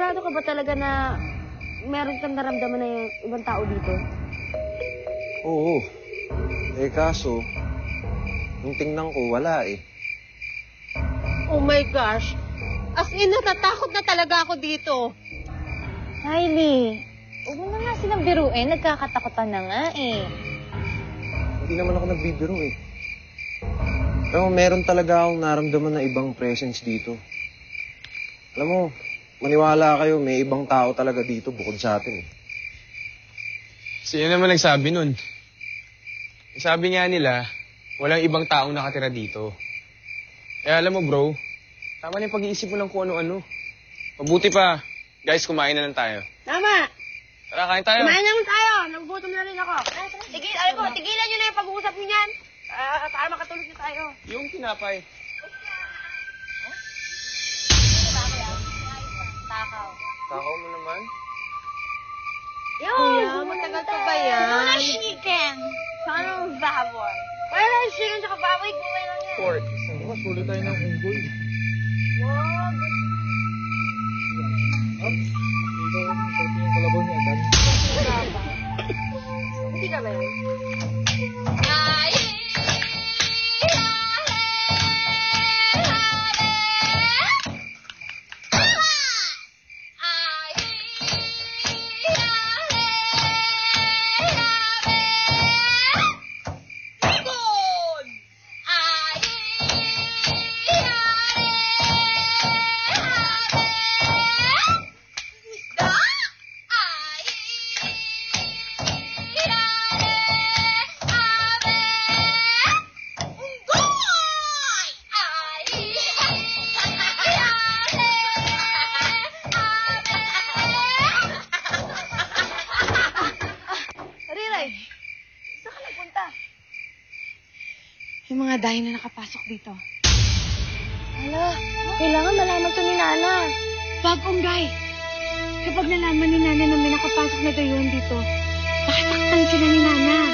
sigurado ka ba talaga na meron kang naramdaman na yung ibang tao dito? Oo. Eh kaso, nung tingnan ko, wala eh. Oh my gosh. As in, natatakot na talaga ako dito. Riley, huwag mo na nga silang biruin. Nagkakatakutan na nga eh. Hindi naman ako nagbibiro eh. Pero meron talaga akong naramdaman na ibang presence dito. Alam mo, maniwala kayo, may ibang tao talaga dito bukod sa atin eh. Sino naman nagsabi nun? Sabi nga nila, walang ibang taong nakatira dito. Kaya alam mo bro, tama na yung pag-iisip mo ng kung ano-ano. Mabuti pa, guys, kumain na lang tayo. Tama! Tara, kain tayo. Kumain naman tayo! Nagugutom na rin ako. Tigilan nyo na yung pag-uusap nyo yan. Para makatulog na tayo. Yung tinapay. Takaw. Takaw mo naman. Kuya, matagal pa ba yan? chicken. Sana baboy. Wala lang chicken tsaka baboy. Gulay lang yan. Pork. Mas ulit tayo ng unggoy. Wow! Dito, sarap yung kalabaw niya. Hindi ka ba yan? Yung mga dahi na nakapasok dito. Hala, kailangan malaman to ni Nana. Bagong guy. Kapag nalaman ni Nana na may nakapasok na gayon dito, makataktan sila ni Nana.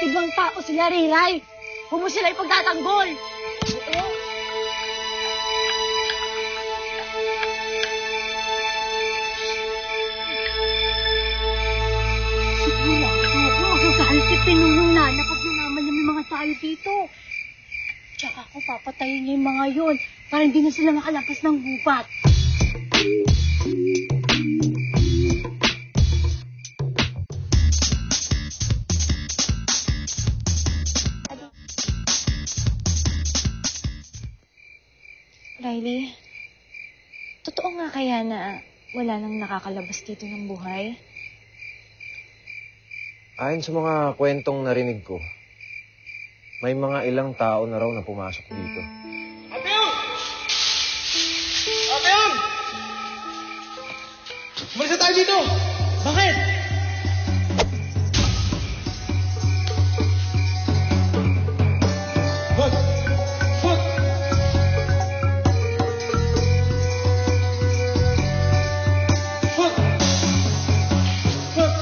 Ibang tao sila, Riray. Huwag mo sila ipagtatanggol. Si Pinulong Nana pag nalaman niya may mga tayo dito. Tsaka ako papatayin niya yung mga yun para hindi na sila makalabas ng gubat. Riley, totoo nga kaya na wala nang nakakalabas dito ng buhay? Ayon sa mga kwentong narinig ko, may mga ilang tao na raw na pumasok dito. Apeon! Apeon! Umalis na tayo dito! Bakit? Wag! Wag! Wag! Wag!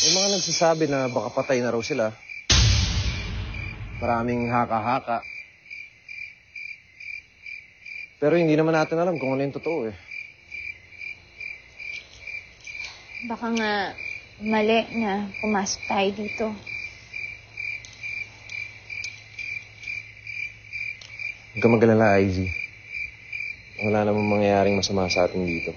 May mga nagsasabi na baka patay na raw sila. Maraming haka-haka. Pero hindi naman natin alam kung ano yung totoo eh. Baka nga mali na pumasok tayo dito. Huwag ka mag-alala, IZ. Wala namang mangyayaring masama sa atin dito.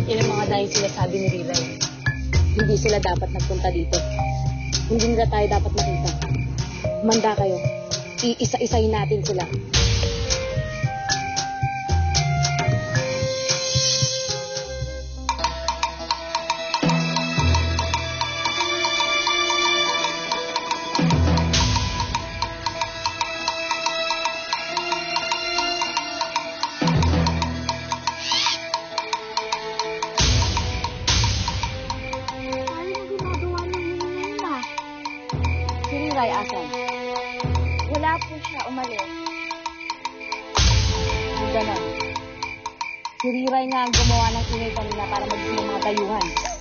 Yan ang mga dahil sila sabi ni Riray. Hindi sila dapat nagpunta dito. Hindi nila tayo dapat makita. Manda kayo. Iisa-isahin natin sila. Riray, asan? Wala po siya umalis. Yung ganon. Si Riray nga ang gumawa ng ingay kanina para magising ng mga dayuhan.